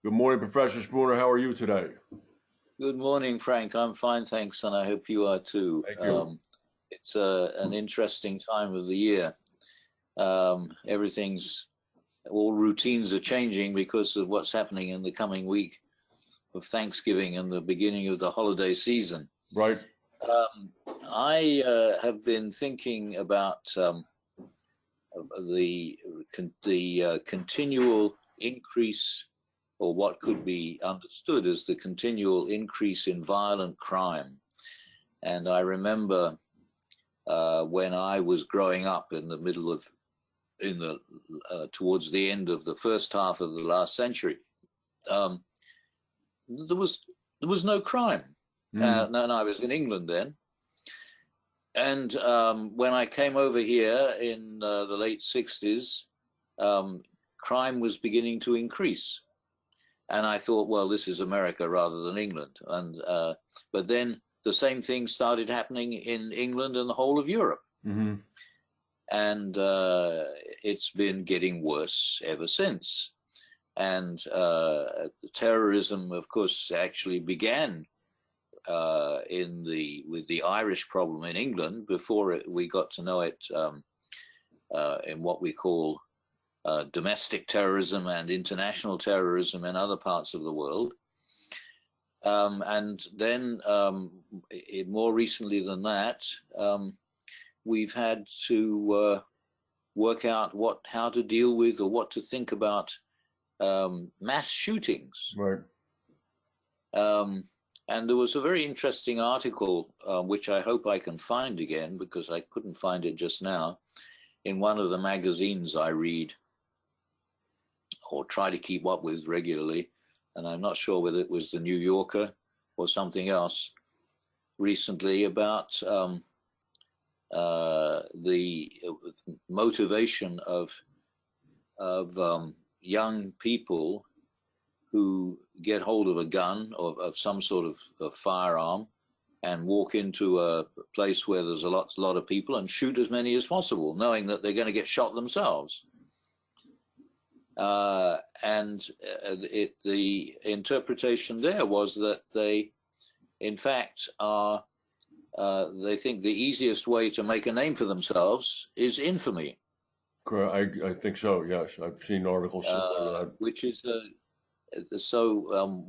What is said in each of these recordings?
Good morning, Professor Spooner. How are you today? Good morning, Frank. I'm fine, thanks, and I hope you are too. Thank you. It's an interesting time of the year. All routines are changing because of what's happening in the coming week of Thanksgiving and the beginning of the holiday season. Right. I have been thinking about the continual increase, or what could be understood as the continual increase in violent crime. And I remember when I was growing up towards the end of the first half of the last century, there was no crime. And I was in England then. And when I came over here in the late 60s, crime was beginning to increase. And I thought, well, this is America rather than England. But then the same thing started happening in England and the whole of Europe. Mm-hmm. And it's been getting worse ever since. And terrorism, of course, actually began with the Irish problem in England before we got to know it in what we call domestic terrorism and international terrorism in other parts of the world. And then more recently than that, we've had to work out how to deal with or what to think about mass shootings. Right. And there was a very interesting article, which I hope I can find again because I couldn't find it just now, in one of the magazines I read or try to keep up with regularly, and I'm not sure whether it was the New Yorker or something else, recently about the motivation of young people who get hold of a gun or of some sort of firearm and walk into a place where there's a lot of people and shoot as many as possible, knowing that they're going to get shot themselves. The interpretation there was that they, in fact, they think the easiest way to make a name for themselves is infamy. Correct. I think so. Yes, I've seen articles similar to that. Which is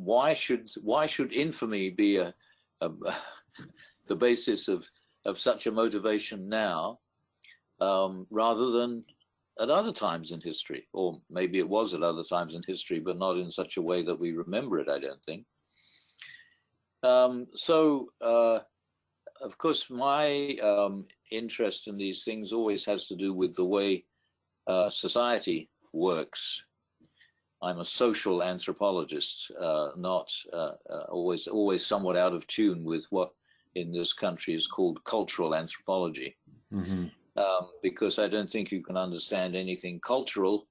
why should infamy be the basis of such a motivation now, rather than at other times in history? Or maybe it was at other times in history, but not in such a way that we remember it, I don't think. Of course, my interest in these things always has to do with the way society works. I'm a social anthropologist, not always somewhat out of tune with what in this country is called cultural anthropology. Mm-hmm. Because I don't think you can understand anything cultural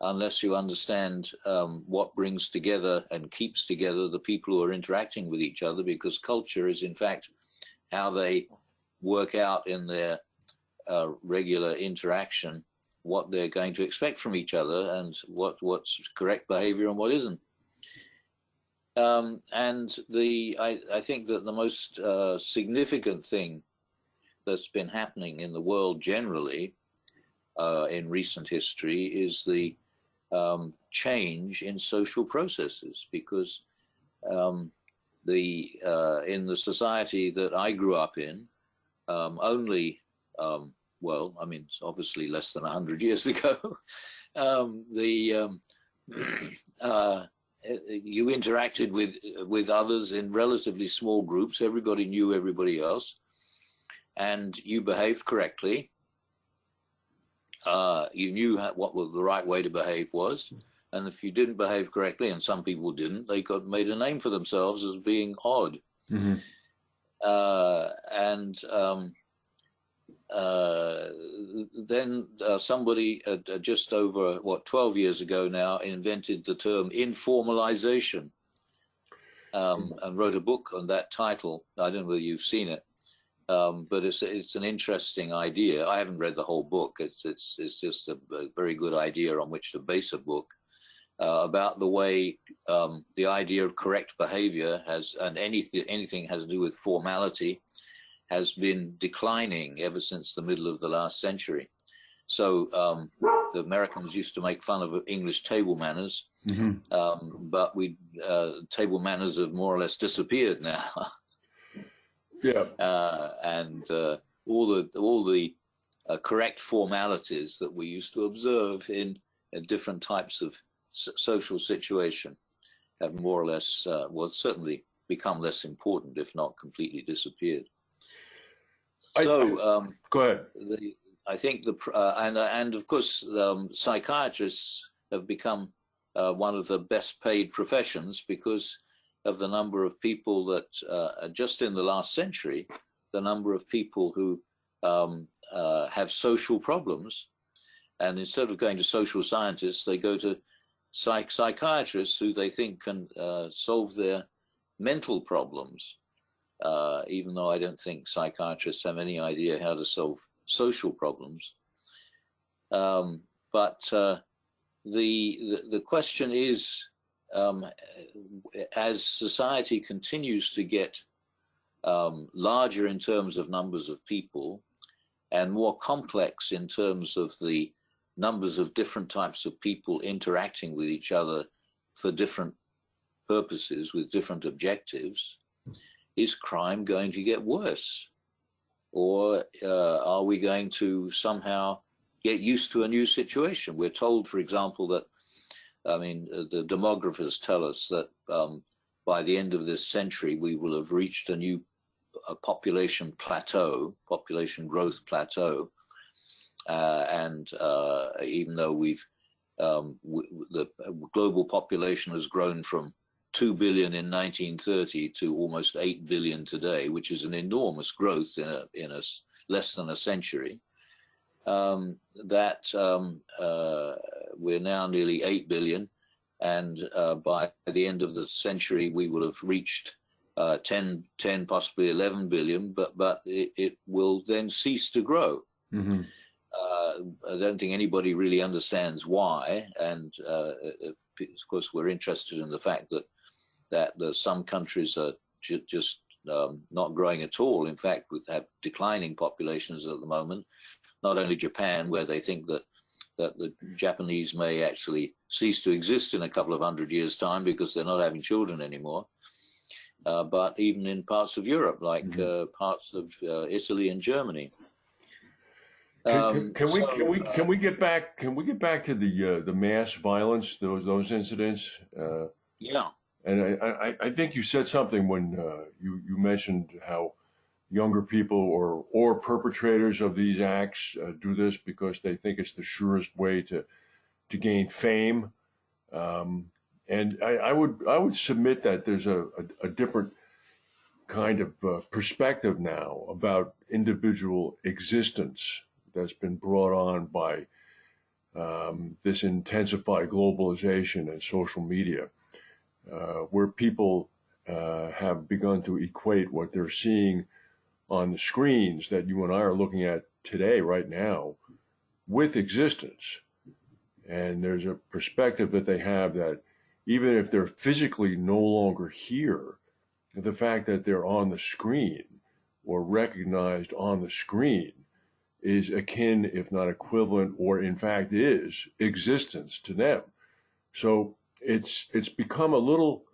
unless you understand what brings together and keeps together the people who are interacting with each other, because culture is in fact how they work out in their regular interaction what they're going to expect from each other and what's correct behavior and what isn't. I think that the most significant thing that's been happening in the world generally in recent history is the change in social processes, because in the society that I grew up in, only well, I mean, it's obviously less than 100 years ago, you interacted with others in relatively small groups. Everybody knew everybody else, and you behaved correctly. You knew what the right way to behave was, and if you didn't behave correctly, and some people didn't, they made a name for themselves as being odd. Mm-hmm. Then somebody just over 12 years ago now invented the term informalization, and wrote a book on that title. I don't know whether you've seen it, but it's an interesting idea. I haven't read the whole book. It's just a very good idea on which to base a book. about the way the idea of correct behavior has, and anything has to do with formality, has been declining ever since the middle of the last century. So the Americans used to make fun of English table manners, but table manners have more or less disappeared now. Yeah. And all the correct formalities that we used to observe in different types of social situation have more or less, well, certainly become less important, if not completely disappeared. So go ahead. I think and of course psychiatrists have become one of the best paid professions because of the number of people that just in the last century, the number of people who have social problems, and instead of going to social scientists, they go to psychiatrists who they think can solve their mental problems. Even though I don't think psychiatrists have any idea how to solve social problems. But the question is, as society continues to get larger in terms of numbers of people and more complex in terms of the numbers of different types of people interacting with each other for different purposes with different objectives, is crime going to get worse? Or are we going to somehow get used to a new situation? We're told, for example, that, the demographers tell us that by the end of this century, we will have reached a population growth plateau. And even though the global population has grown from 2 billion in 1930 to almost 8 billion today, which is an enormous growth in less than a century, we're now nearly 8 billion. And by the end of the century, we will have reached 10, possibly 11 billion, but it will then cease to grow. Mm-hmm. I don't think anybody really understands why. And of course, we're interested in the fact that some countries are just not growing at all. In fact, we have declining populations at the moment. Not only Japan, where they think that the Japanese may actually cease to exist in a couple of 100 years' time because they're not having children anymore. But even in parts of Europe, like parts of Italy and Germany. Can we get back to the mass violence, those incidents? Yeah. And I think you said something when you mentioned how younger people or perpetrators of these acts do this because they think it's the surest way to gain fame. And I would submit that there's a different kind of perspective now about individual existence that's been brought on by this intensified globalization and social media, where people have begun to equate what they're seeing on the screens that you and I are looking at today, right now, with existence. And there's a perspective that they have that even if they're physically no longer here, the fact that they're on the screen or recognized on the screen is akin, if not equivalent, or in fact is existence to them. So it's become a little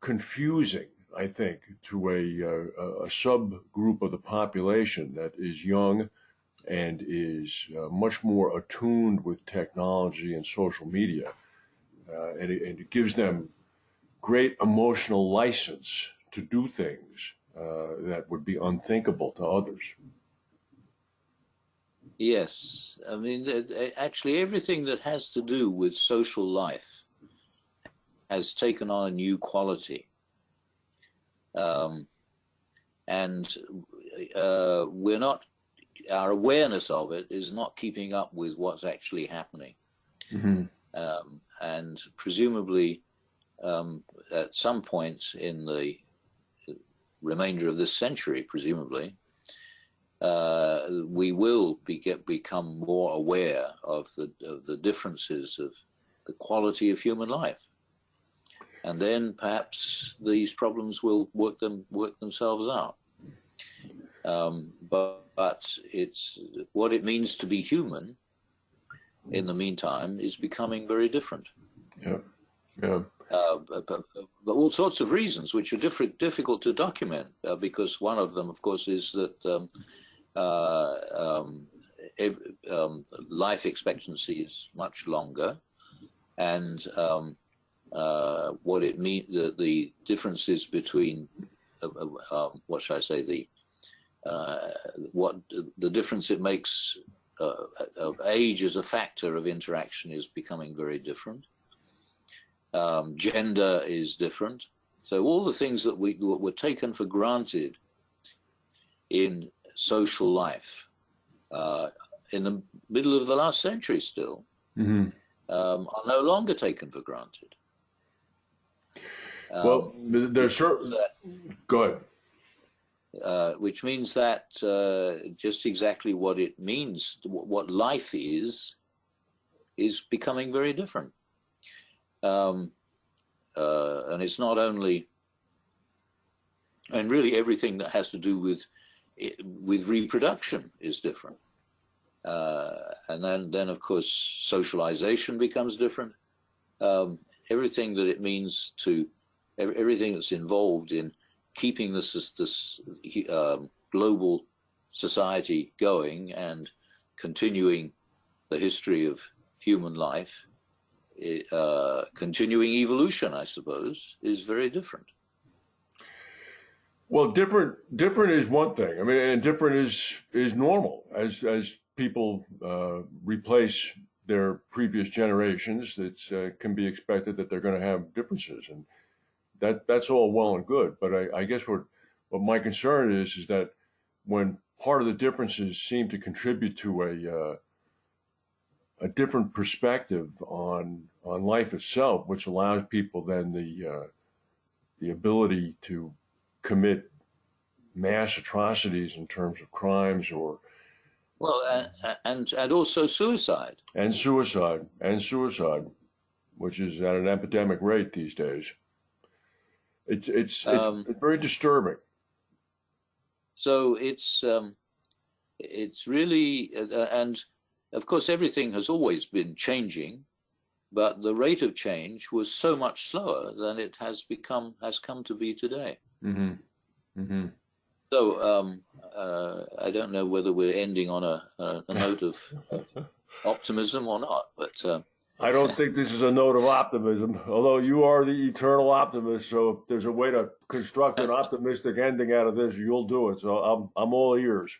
confusing, I think, to a subgroup of the population that is young and is much more attuned with technology and social media. And it gives them great emotional license to do things that would be unthinkable to others. Yes. Actually, everything that has to do with social life has taken on a new quality. And our awareness of it is not keeping up with what's actually happening. Mm-hmm. And presumably, at some point in the remainder of this century, presumably, we will become more aware of the differences the quality of human life. And then perhaps these problems will work themselves out. But it's what it means to be human in the meantime is becoming very different. Yeah, yeah. But all sorts of reasons, which are difficult to document, because one of them, of course, is that life expectancy is much longer, and what it means, the differences between, what should I say, what the difference it makes of age as a factor of interaction is becoming very different. Gender is different. So all the things that were taken for granted in social life in the middle of the last century still are no longer taken for granted. Well, there's certain. Go ahead. Which means that just exactly what it means, what life is becoming very different. And it's not only, and really everything that has to do with reproduction is different. And then of course socialization becomes different. Everything that it means to, everything that's involved in keeping this global society going and continuing the history of human life, continuing evolution, I suppose, is very different. Well, different is one thing. I mean, and different is normal as people replace their previous generations. It's can be expected that they're going to have differences, and that's all well and good. But I guess what my concern is that when part of the differences seem to contribute to a different perspective on life itself, which allows people then the ability to commit mass atrocities in terms of crimes or and also suicide, which is at an epidemic rate these days. It's very disturbing. So it's really and of course everything has always been changing, but the rate of change was so much slower than it has come to be today. Mm-hmm. Mm-hmm. So I don't know whether we're ending on a note of optimism or not, but I don't think this is a note of optimism, although you are the eternal optimist. So if there's a way to construct an optimistic ending out of this, you'll do it. So I'm all ears.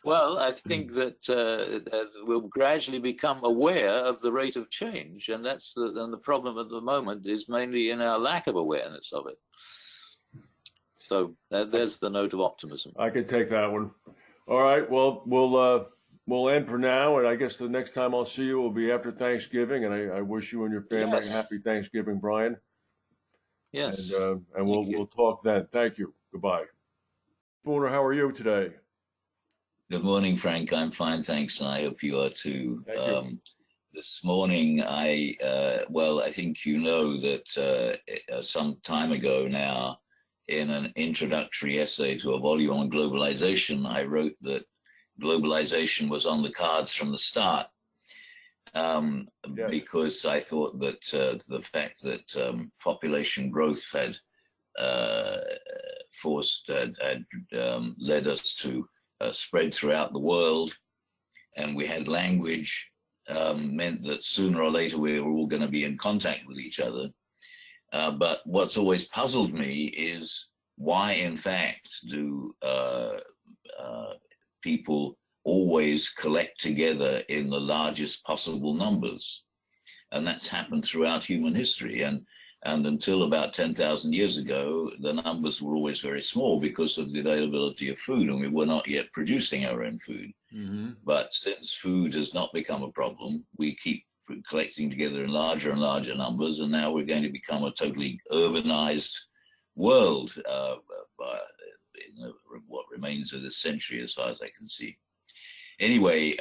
Well, I think that we'll gradually become aware of the rate of change, and the problem at the moment is mainly in our lack of awareness of it. So there's the note of optimism. I can take that one. All right. Well, we'll end for now, and I guess the next time I'll see you will be after Thanksgiving. And I wish you and your family a happy Thanksgiving, Brian. Yes. And we'll talk then. Thank you. Goodbye. Spooner, how are you today? Good morning, Frank. I'm fine, thanks, and I hope you are too. Thank you. This morning, I think you know that some time ago now, in an introductory essay to a volume on globalization, I wrote that globalization was on the cards from the start, because I thought that the fact that population growth had led us to spread throughout the world, and we had language, meant that sooner or later we were all going to be in contact with each other. But what's always puzzled me is why, in fact, do people always collect together in the largest possible numbers? And that's happened throughout human history. And until about 10,000 years ago, the numbers were always very small because of the availability of food, and we were not yet producing our own food. Mm-hmm. But since food has not become a problem, we keep collecting together in larger and larger numbers, and now we're going to become a totally urbanized world in what remains of this century, as far as I can see. Anyway,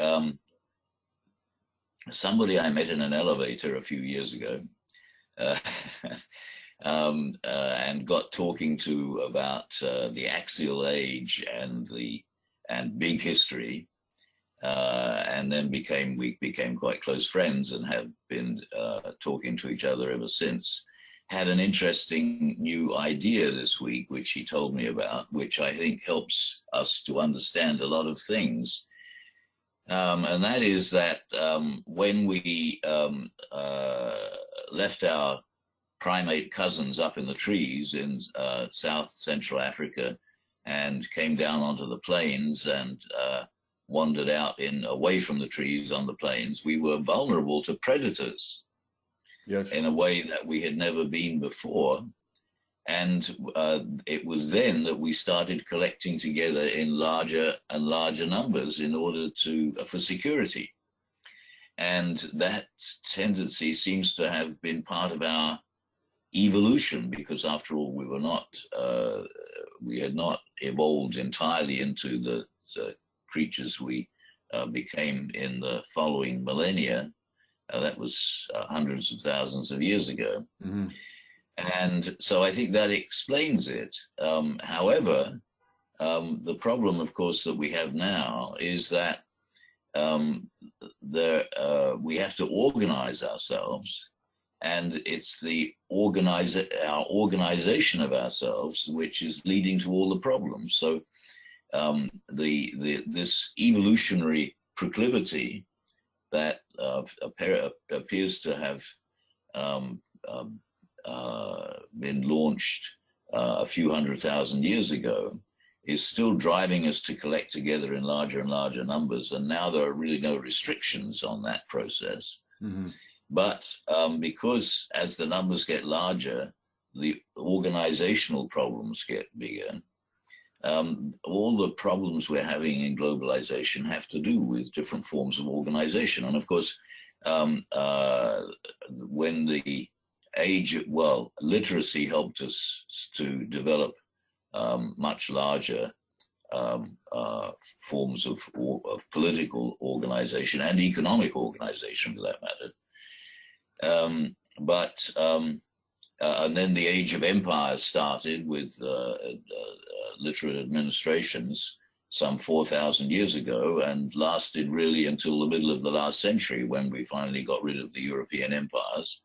somebody I met in an elevator a few years ago, uh, and got talking to about the axial age and big history, and then we became quite close friends and have been talking to each other ever since. Had an interesting new idea this week, which he told me about, which I think helps us to understand a lot of things. And that is that when we left our primate cousins up in the trees in South Central Africa and came down onto the plains and wandered out away from the trees on the plains, we were vulnerable to predators. Yes. In a way that we had never been before. And it was then that we started collecting together in larger and larger numbers in order for security. And that tendency seems to have been part of our evolution, because after all, we had not evolved entirely into the creatures we became in the following millennia. That was hundreds of thousands of years ago. Mm-hmm. And so I think that explains it. However, the problem, of course, that we have now is that we have to organize ourselves, and it's our organization of ourselves which is leading to all the problems. So this evolutionary proclivity that appears to have been launched a few 100,000 years ago is still driving us to collect together in larger and larger numbers. And now there are really no restrictions on that process. Mm-hmm. But because as the numbers get larger, the organizational problems get bigger. All the problems we're having in globalization have to do with different forms of organization. And of course, when the literacy helped us to develop much larger forms of political organization and economic organization, for that matter. And then the age of empires started with literate administrations some 4,000 years ago, and lasted really until the middle of the last century, when we finally got rid of the European empires.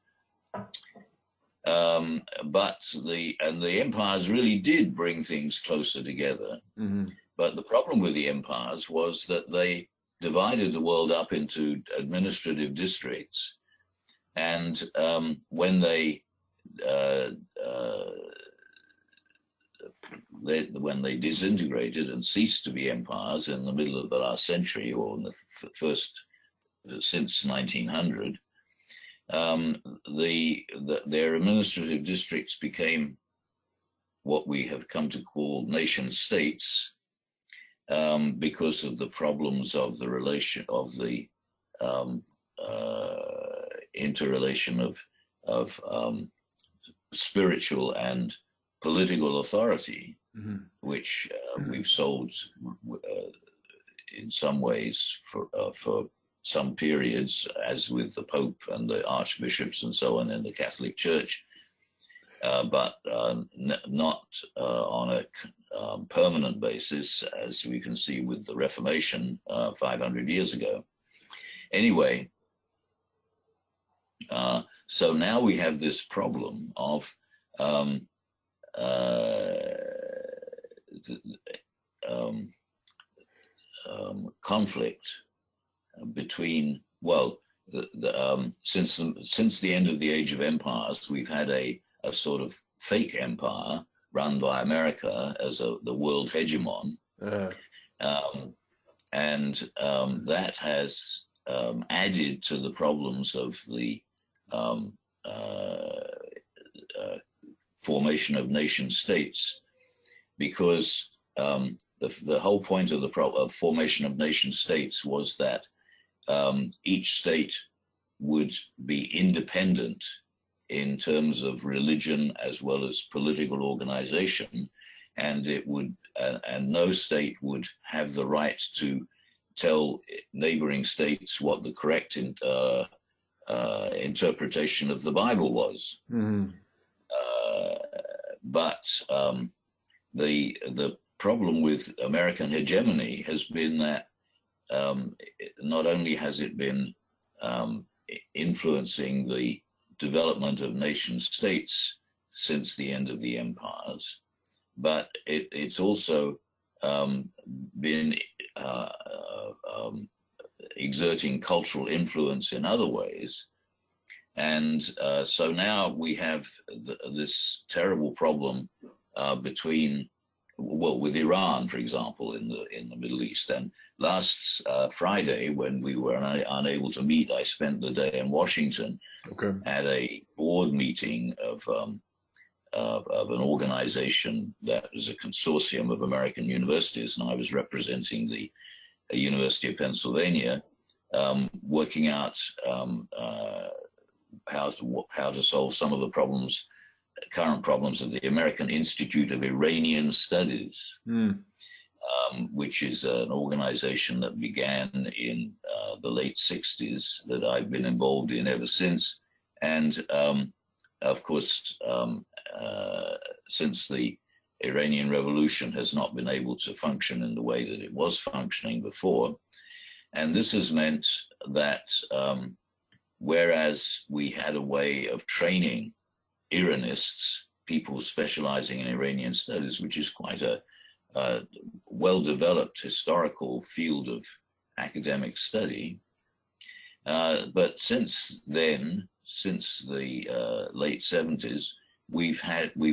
But the empires really did bring things closer together. Mm-hmm. But the problem with the empires was that they divided the world up into administrative districts, and when they disintegrated and ceased to be empires in the middle of the last century, or in the first since 1900, their administrative districts became what we have come to call nation states, because of the problems of the relation of the interrelation of spiritual and political authority, mm-hmm. which we've solved in some ways for some periods, as with the Pope and the archbishops and so on in the Catholic Church, but not on a permanent basis, as we can see with the Reformation 500 years ago. Anyway, so now we have this problem of conflict between, since the end of the Age of Empires, we've had a sort of fake empire run by America as the world hegemon, and that has added to the problems of the formation of nation states, because the whole point of the formation of nation states was that each state would be independent in terms of religion as well as political organization, and it would and no state would have the right to tell neighboring states what the correct interpretation of the Bible was. Mm-hmm. But the problem with American hegemony has been that not only has it been influencing the development of nation states since the end of the empires, but it's also been exerting cultural influence in other ways. And so now we have this terrible problem with Iran, for example, in the Middle East. And last Friday, when we were unable to meet, I spent the day in Washington at a board meeting of an organization that is a consortium of American universities, and I was representing the University of Pennsylvania, working out how to solve some of the current problems of the American Institute of Iranian Studies, which is an organization that began in the late 60s that I've been involved in ever since. And of course, since the Iranian Revolution has not been able to function in the way that it was functioning before. And this has meant that whereas we had a way of training Iranists, people specializing in Iranian studies, which is quite a well-developed historical field of academic study. But since then, since the late 70s, we've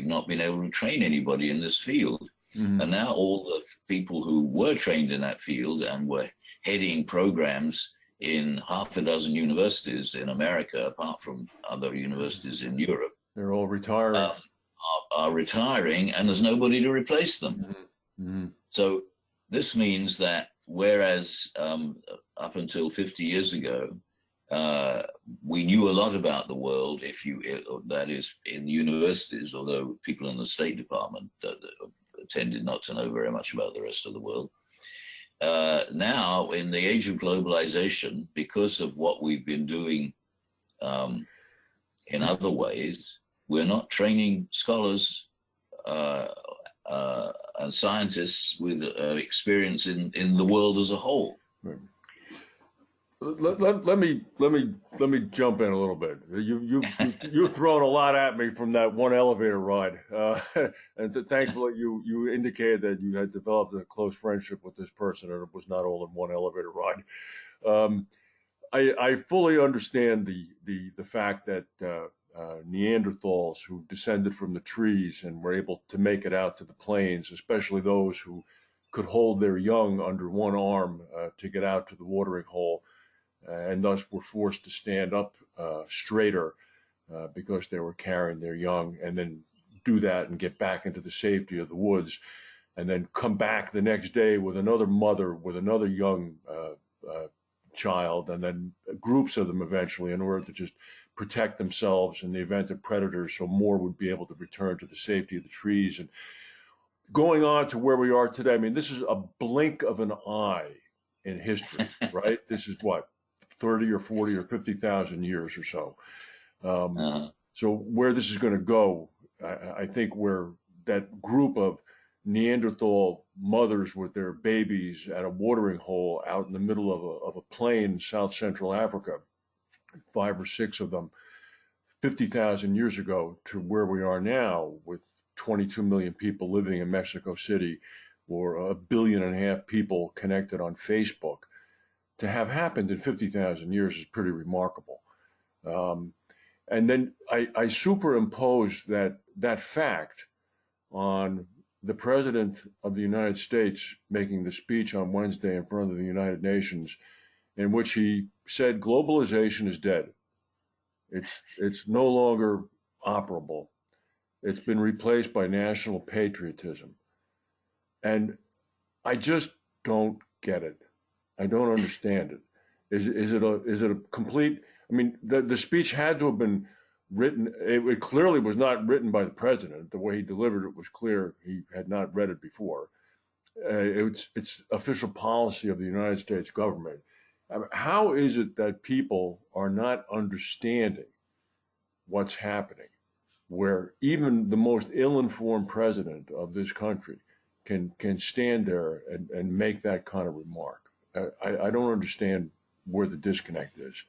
not been able to train anybody in this field. Mm-hmm. And now all the people who were trained in that field and were heading programs in half a dozen universities in America, apart from other universities in Europe, they're all retiring. Are retiring, and there's nobody to replace them. Mm-hmm. Mm-hmm. So this means that whereas up until 50 years ago, we knew a lot about the world, that is in universities, although people in the State Department tended not to know very much about the rest of the world. Now, in the age of globalization, because of what we've been doing in other ways, we're not training scholars and scientists with experience in the world as a whole. Right. Let me jump in a little bit. You've thrown a lot at me from that one elevator ride, and thankfully you indicated that you had developed a close friendship with this person, and it was not all in one elevator ride. I fully understand the fact that Neanderthals who descended from the trees and were able to make it out to the plains, especially those who could hold their young under one arm to get out to the watering hole, and thus were forced to stand up straighter because they were carrying their young, and then do that and get back into the safety of the woods, and then come back the next day with another mother with another young child, and then groups of them eventually, in order to just protect themselves in the event of predators, so more would be able to return to the safety of the trees. And going on to where we are today, I mean, this is a blink of an eye in history, right? This is what, 30 or 40 or 50,000 years or so. So where this is going to go, I think where that group of Neanderthal mothers with their babies at a watering hole out in the middle of a plain in South Central Africa, 5 or 6 of them, 50,000 years ago, to where we are now with 22 million people living in Mexico City, or 1.5 billion people connected on Facebook, to have happened in 50,000 years is pretty remarkable. And then I superimposed that fact on the President of the United States making the speech on Wednesday in front of the United Nations, in which he said globalization is dead. It's no longer operable. It's been replaced by national patriotism. And I just don't get it. I don't understand it. Is it a complete, I mean, the speech had to have been written. It clearly was not written by the president. The way he delivered it was clear. He had not read it before. it's official policy of the United States government. I mean, how is it that people are not understanding what's happening, where even the most ill-informed president of this country can stand there and make that kind of remark? I don't understand where the disconnect is.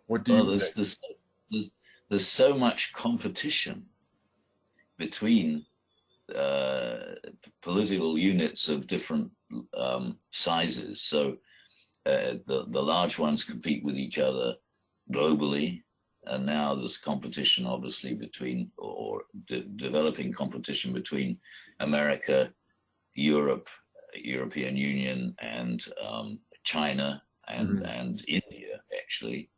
What do Well, you think? there's so much competition between political units of different sizes. So the large ones compete with each other globally, and now there's competition, obviously, between or developing competition between America, Europe, European Union, and China Mhm. and India, actually.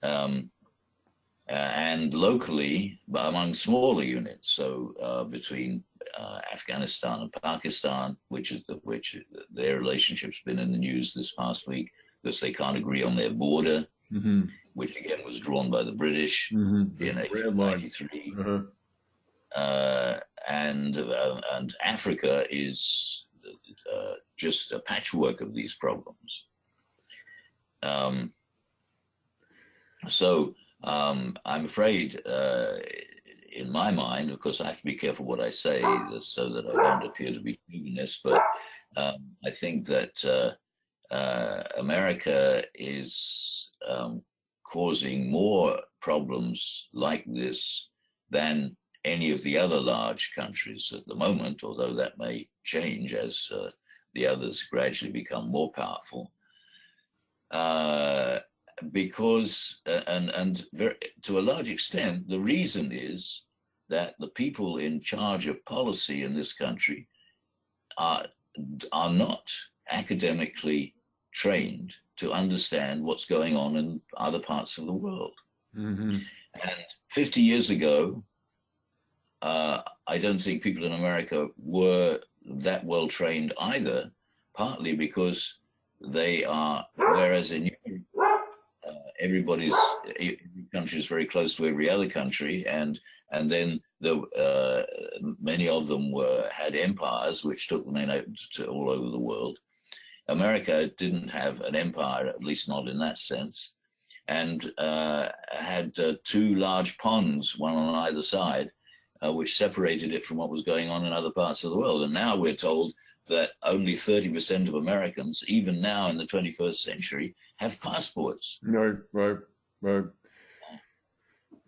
Um, and locally, but among smaller units. So between Afghanistan and Pakistan, which their relationship's been in the news this past week because they can't agree on their border, Mhm. which again was drawn by the British Mhm. in Red line. 1893. Uh-huh. And Africa is just a patchwork of these problems. Um, so I'm afraid, in my mind, of course, I have to be careful what I say so that I don't appear to be chauvinist, but I think that America is causing more problems like this than any of the other large countries at the moment, although that may change as the others gradually become more powerful. Because to a large extent, the reason is that the people in charge of policy in this country are not academically trained to understand what's going on in other parts of the world. Mm-hmm. And 50 years ago, I don't think people in America were that well trained either, partly because they are, whereas in Europe, every country is very close to every other country, and then many of them had empires which took them to all over the world. America didn't have an empire, at least not in that sense, and had two large ponds, one on either side, which separated it from what was going on in other parts of the world. And now we're told that only 30% of Americans, even now in the 21st century, have passports. Right.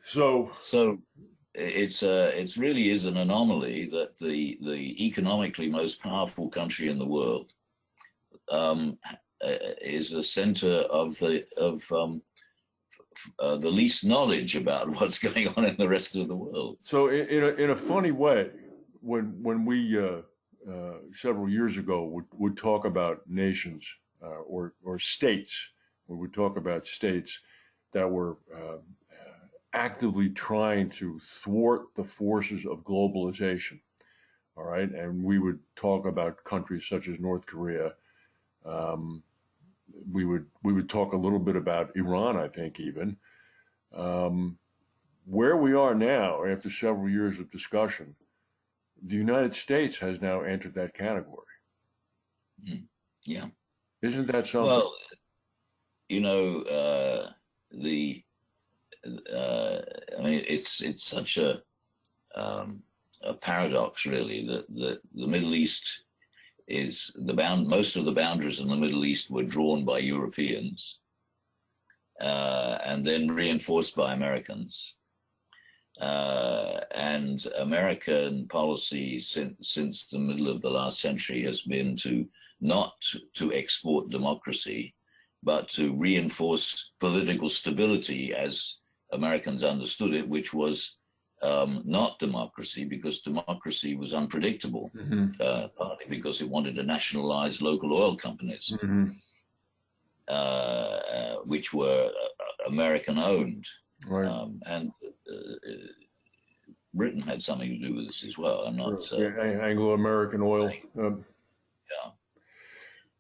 So it's really is an anomaly that the economically most powerful country in the world is the center of the least knowledge about what's going on in the rest of the world. So in a funny way, when we several years ago would talk about nations or states, we would talk about states that were actively trying to thwart the forces of globalization. All right, and we would talk about countries such as North Korea. We would talk a little bit about Iran, I think, even. Where we are now, after several years of discussion, the United States has now entered that category. Yeah. Isn't that something? Well, I mean, it's such a paradox, really, that the Middle East is most of the boundaries in the Middle East were drawn by Europeans and then reinforced by Americans. And American policy since the middle of the last century has been not to export democracy, but to reinforce political stability as Americans understood it, which was not democracy, because democracy was unpredictable, partly because it wanted to nationalize local oil companies, which were American owned. Right. And Britain had something to do with this as well. I'm not Anglo-American oil. Yeah.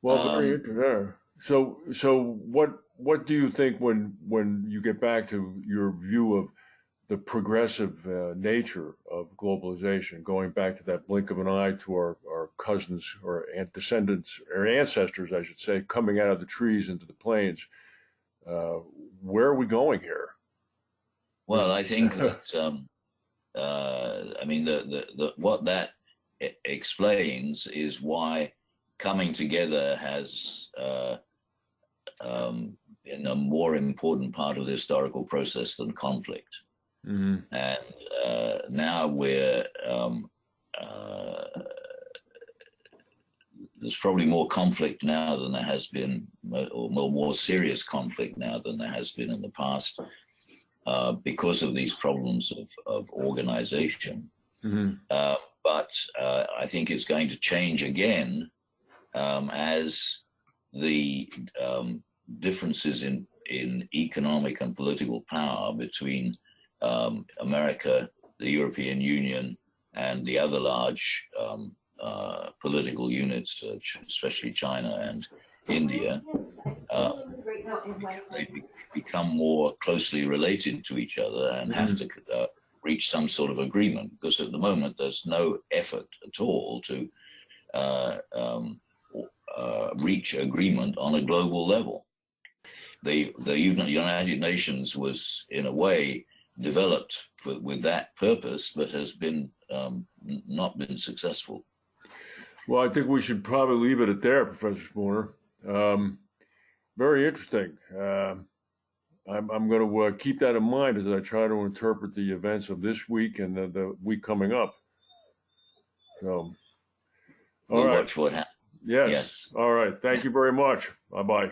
Well, very interesting. So what do you think when you get back to your view of the progressive nature of globalization, going back to that blink of an eye to our cousins or descendants or ancestors, I should say, coming out of the trees into the plains. Where are we going here? Well, I think that I mean what that explains is why coming together has been a more important part of the historical process than conflict. Mm-hmm. And now there's probably more conflict now than there has been, or more serious conflict now than there has been in the past, because of these problems of organization. Mm-hmm. But I think it's going to change again as the differences in economic and political power between America, the European Union, and the other large political units, especially China and India, they become more closely related to each other and have to reach some sort of agreement, because at the moment there's no effort at all to reach agreement on a global level. The United Nations was, in a way, developed with that purpose, but has been not been successful. Well, I think we should probably leave it at there, Professor Spooner. Very interesting. I'm going to keep that in mind as I try to interpret the events of this week and the week coming up. So, we'll watch what happens. Yes. All right. Thank you very much. Bye-bye.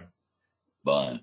Bye.